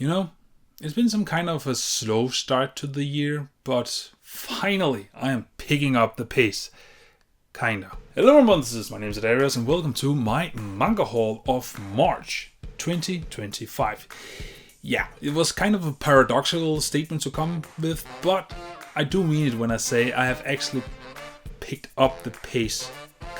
You know, it's been some kind of a slow start to the year, but finally I am picking up the pace. Kinda. Hello everyone, my name is Daidarius and welcome to my manga haul of March 2025. Yeah, it was kind of a paradoxical statement to come with, but I do mean it when I say I have actually picked up the pace,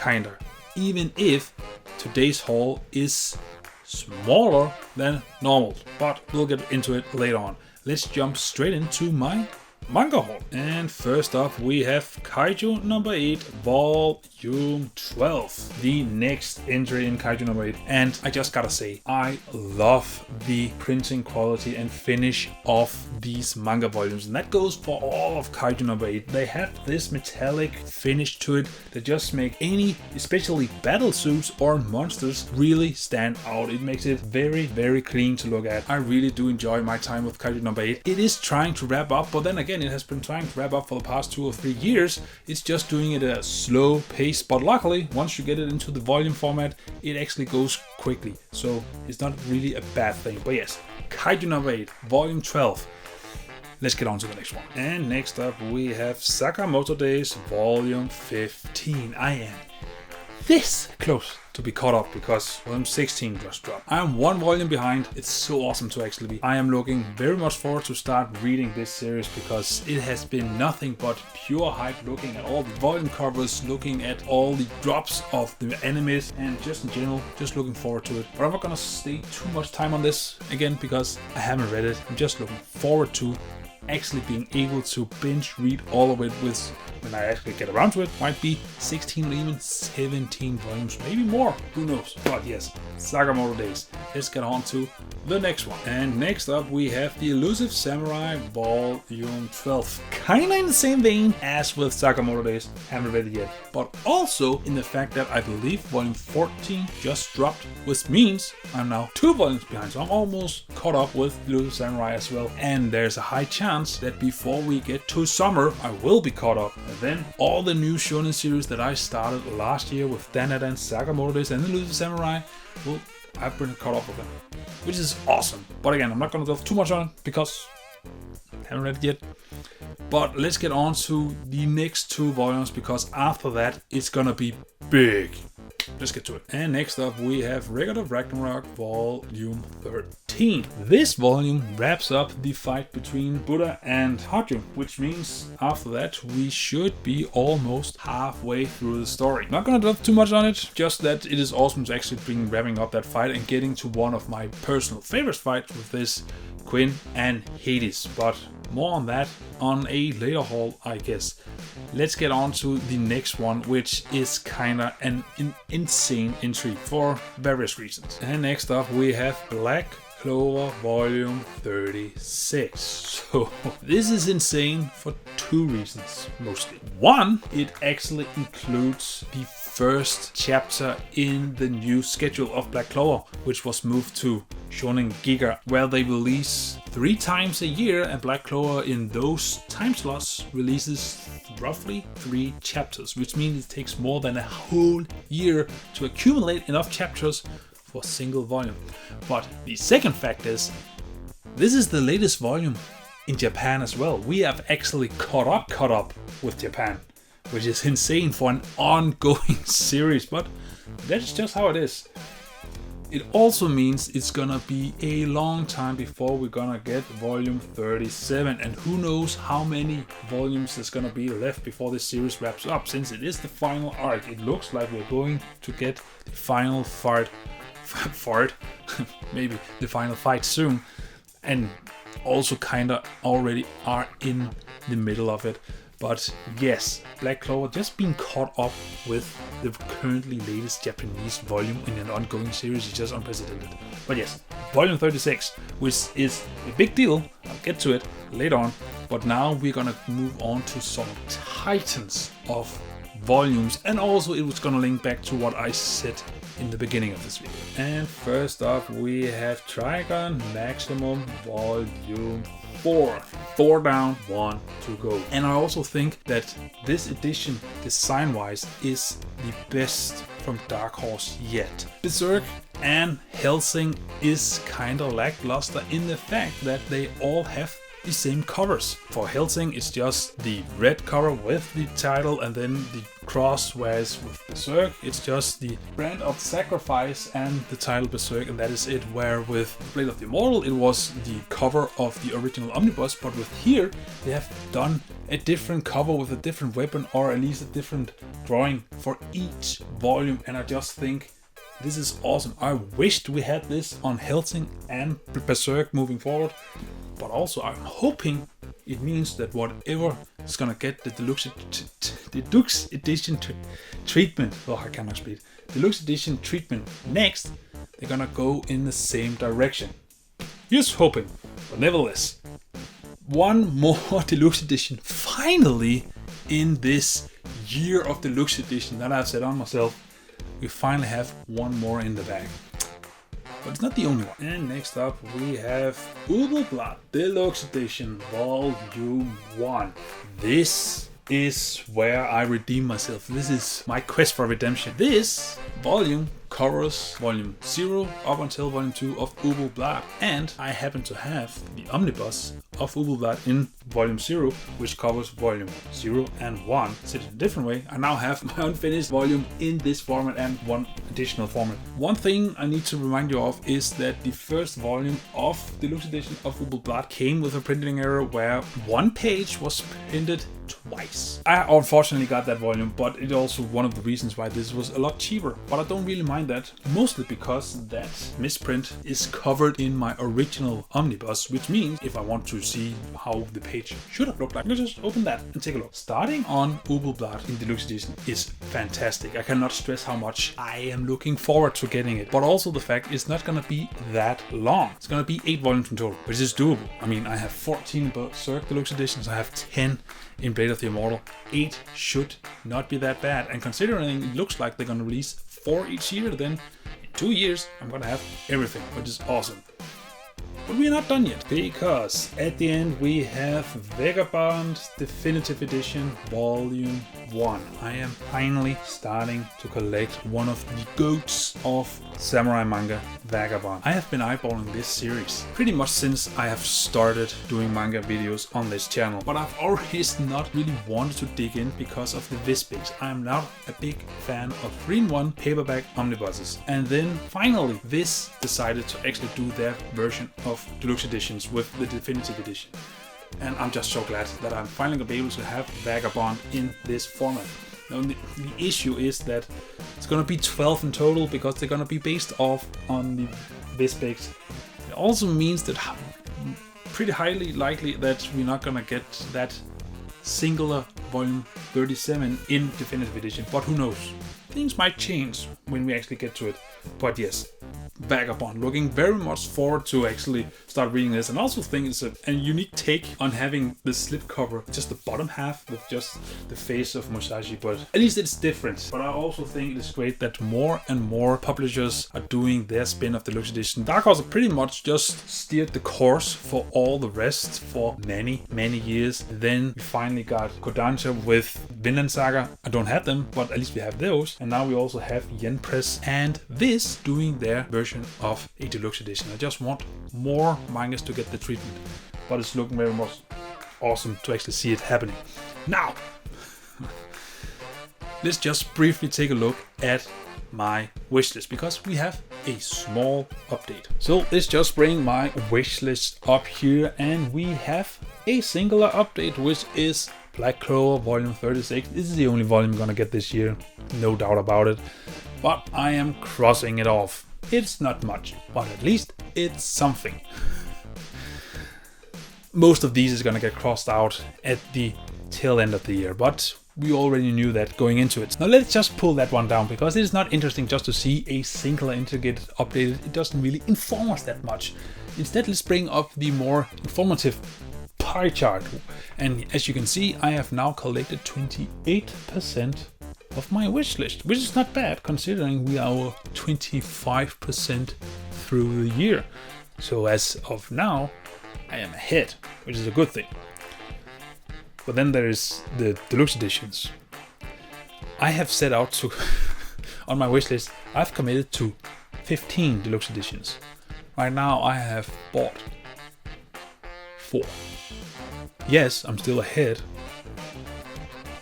kinda. Even if today's haul is smaller than normal, but we'll get into it later on. Let's jump straight into my manga haul. And first up we have Kaiju number 8 volume 12, the next entry in Kaiju number 8, and I just gotta say I love the printing quality and finish of these manga volumes, and that goes for all of Kaiju number 8. They have this metallic finish to it that just make any, especially battle suits or monsters, really stand out. It makes it very clean to look at. I really do enjoy my time with Kaiju number 8. It is trying to wrap up, but then again it has been trying to wrap up for the past 2 or 3 years. It's just doing it at a slow pace, but luckily once you get it into the volume format it actually goes quickly, so it's not really a bad thing. But yes, Kaiju number 8 volume 12. Let's get on to the next one. And next up we have Sakamoto Days volume 15. I am this close to be caught up because volume 16 just dropped. I am 1 volume behind. It's so awesome to actually be. I am looking very much forward to start reading this series because it has been nothing but pure hype, looking at all the volume covers, looking at all the drops of the animes, and just in general, just looking forward to it. But I'm not gonna stay too much time on this again because I haven't read it. I'm just looking forward to actually being able to binge read all of it with, when I actually get around to it, might be 16 or even 17 volumes, maybe more, who knows. But yes, Sakamoto Days. Let's get on to the next one. And next up we have the Elusive Samurai volume 12. Kinda in the same vein as with Sakamoto Days, haven't read it yet, but also in the fact that I believe volume 14 just dropped, which means I'm now 2 volumes behind, so I'm almost caught up with Elusive Samurai as well. And there's a high chance that before we get to summer I will be caught up, and then all the new shonen series that I started last year with Danada and Sakamoto Days and Elusive Samurai, well, I've been caught up with them, which is awesome. But again, I'm not gonna delve too much on it because I haven't read it yet. But let's get on to the next 2 volumes because after that it's gonna be big. Let's get to it. And next up we have Record of Ragnarok volume 13. This volume wraps up the fight between Buddha and Kaiju, which means after that we should be almost halfway through the story. Not gonna delve too much on it, just that it is awesome to actually be wrapping up that fight and getting to one of my personal favorite fights with this Quinn and Hades, but more on that on a later haul, I guess. Let's get on to the next one, which is kinda an insane entry for various reasons. And next up we have Black Clover volume 36. So this is insane for 2 reasons mostly. One, it actually includes the first chapter in the new schedule of Black Clover, which was moved to Shonen Giga, where they release 3 times a year, and Black Clover in those time slots releases roughly 3 chapters, which means it takes more than a whole year to accumulate enough chapters for a single volume. But the second fact is, this is the latest volume in Japan as well. We have actually caught up with Japan, which is insane for an ongoing series, but that's just how it is. It also means it's gonna be a long time before we're gonna get volume 37, and who knows how many volumes there's gonna be left before this series wraps up, since it is the final arc. It looks like we're going to get the final fight maybe the final fight soon, and also kinda already are in the middle of it. But yes, Black Clover just being caught up with the currently latest Japanese volume in an ongoing series is just unprecedented. But yes, volume 36, which is a big deal. I'll get to it later on. But now we're gonna move on to some titans of volumes, and also it was gonna link back to what I said in the beginning of this video. And first up we have Trigun Maximum volume 4. 4 down, 1 to go. And I also think that this edition, design-wise, is the best from Dark Horse yet. Berserk and Hellsing is kinda lackluster in the fact that they all have the same covers. For Hellsing it's just the red cover with the title and then the cross, whereas with Berserk it's just the brand of sacrifice and the title Berserk, and that is it. Where with Blade of the Immortal it was the cover of the original omnibus, but with here they have done a different cover with a different weapon, or at least a different drawing for each volume, and I just think this is awesome. I wished we had this on Hellsing and Berserk moving forward, but also I'm hoping it means that whatever is gonna get the deluxe edition treatment, oh I cannot speak, deluxe edition treatment next, they're gonna go in the same direction. Here's hoping, but nevertheless, one more deluxe edition finally in this year of deluxe edition that I've set on myself. We finally have one more in the bag. But it's not the only one. And next up we have Ubel Blatt Deluxe Edition Volume 1. This is where I redeem myself. This is my quest for redemption. This volume covers volume 0 up until volume 2 of Ubel Blatt, and I happen to have the omnibus of Ubel Blatt in volume 0, which covers volume 0 and 1. Said it a different way, I now have my unfinished volume in this format and one additional format. One thing I need to remind you of is that the first volume of Deluxe Edition of Ubel Blatt came with a printing error where one page was printed twice. I unfortunately got that volume, but it's also one of the reasons why this was a lot cheaper. But I don't really mind that, mostly because that misprint is covered in my original omnibus, which means if I want to see how the page should have looked like, I just open that and take a look. Starting on Ubel Blatt in Deluxe Edition is fantastic. I cannot stress how much I am looking forward to getting it, but also the fact it's not gonna be that long. It's gonna be 8 volumes in total, which is doable. I mean, I have 14 Berserk Deluxe Editions, I have 10 in Blade of the Immortal. 8 should not be that bad, and considering it looks like they're gonna release 4 each year, then in 2 years I'm gonna have everything, which is awesome. But we're not done yet, because at the end we have Vagabond Definitive Edition Volume 1. I am finally starting to collect one of the goats of samurai manga, Vagabond. I have been eyeballing this series pretty much since I have started doing manga videos on this channel, but I've always not really wanted to dig in because of the Wishlist. I am not a big fan of 3-in-1 paperback omnibuses, and then finally this decided to actually do their version of deluxe editions with the definitive edition, and I'm just so glad that I'm finally gonna be able to have Vagabond in this format. Now the issue is that it's gonna be 12 in total because they're gonna be based off on the Wishlist. It also means that pretty highly likely that we're not gonna get that singular volume 37 in definitive edition, but who knows? Things might change when we actually get to it. But yes, Vagabond, looking very much forward to actually start reading this, and also think it's a unique take on having the slipcover, just the bottom half with just the face of Musashi, but at least it's different. But I also think it's great that more and more publishers are doing their spin of the Deluxe Edition. Dark Horse pretty much just steered the course for all the rest for many years. Then we finally got Kodansha with Vinland Saga. I don't have them, but at least we have those. And now we also have Yen Press and Viz doing their version of a deluxe edition. I just want more mangas to get the treatment, but it's looking very much awesome to actually see it happening. Now, let's just briefly take a look at my wishlist, because we have a small update. So let's just bring my wishlist up here, and we have a singular update, which is Black Clover Volume 36. This is the only volume I'm gonna get this year, no doubt about it. But I am crossing it off. It's not much, but at least it's something. Most of these is gonna get crossed out at the tail end of the year, but we already knew that going into it. Now let's just pull that one down, because it is not interesting just to see a singular integrated updated. It doesn't really inform us that much. Instead, let's bring up the more informative pie chart. And as you can see, I have now collected 28% of my wish list, which is not bad considering we are 25% through the year. So as of now, I am ahead, which is a good thing. But then there is the deluxe editions. I have set out to, on my wish list, I've committed to 15 deluxe editions. Right now I have bought 4. Yes, I'm still ahead,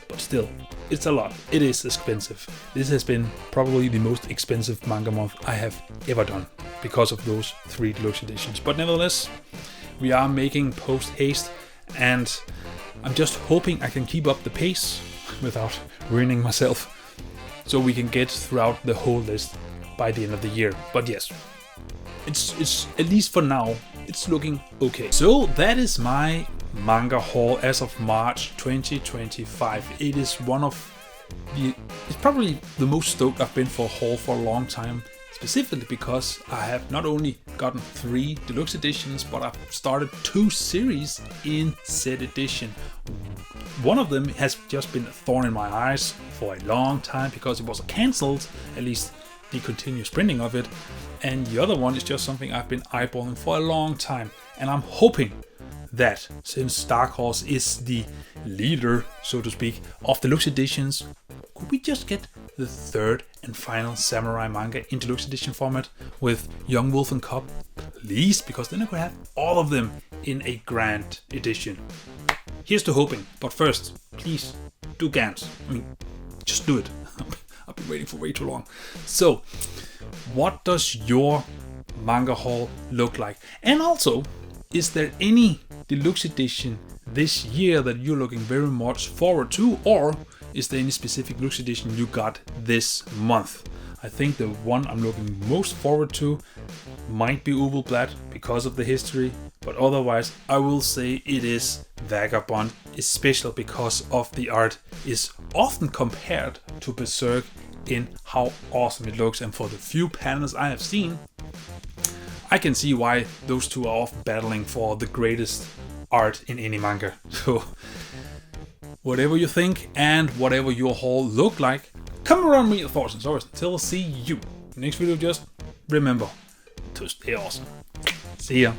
but still, it's a lot. It is expensive. This has been probably the most expensive manga month I have ever done because of those 3 deluxe editions. But nevertheless, we are making post haste, and I'm just hoping I can keep up the pace without ruining myself, so we can get throughout the whole list by the end of the year. But yes, it's at least for now, it's looking okay. So that is my manga haul as of March 2025. It is it's probably the most stoked I've been for a haul for a long time, specifically because I have not only gotten 3 deluxe editions, but I've started 2 series in said edition. One of them has just been a thorn in my eyes for a long time because it was cancelled, at least the continuous printing of it, and the other one is just something I've been eyeballing for a long time. And I'm hoping that since Dark Horse is the leader, so to speak, of deluxe editions, could we just get the 3rd and final samurai manga in deluxe edition format with Young Wolf and Cub, please, because then I could have all of them in a grand edition. Here's to hoping, but first, please do Gans. I mean, just do it. I've been waiting for way too long. So, what does your manga haul look like? And also, is there any deluxe edition this year that you're looking very much forward to, or is there any specific deluxe edition you got this month? I think the one I'm looking most forward to might be Ubel Blatt because of the history, but otherwise I will say it is Vagabond, especially because of the art is often compared to Berserk in how awesome it looks, and for the few panels I have seen, I can see why those two are often battling for the greatest art in any manga. So whatever you think and whatever your haul look like, come around with your thoughts and stories. Until I see you next video, just remember to stay awesome. See ya.